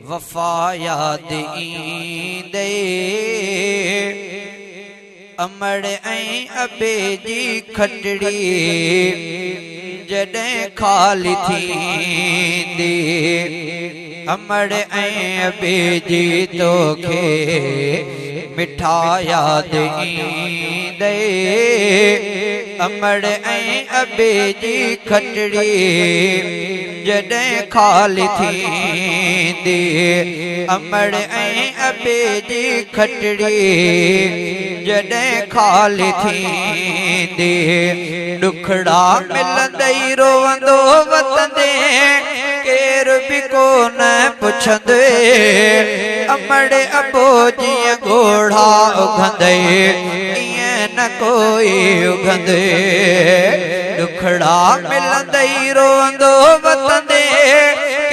वफा याद ईंदे अमड़ ऐं अबे जी खटड़ी जॾहिं ख़ाली थींदी अमड़ ऐं अबे जी तोखे मिठा याद ईंदे अमड़ ऐं अबे जी खटड़ी जॾहिं ख़ाली थींदी अमड़ ऐं अबे जी खटड़ी जॾहिं ख़ाली थींदी ॾुखड़ा मिलंदई रोवंदो वतंदे केर बि कोन पुछंदे अमड़ अबो जीअं घोड़ा उघंदे ईअं न कोई उघंदे ॾुखड़ा मिलंदई रोवंदो वतंदे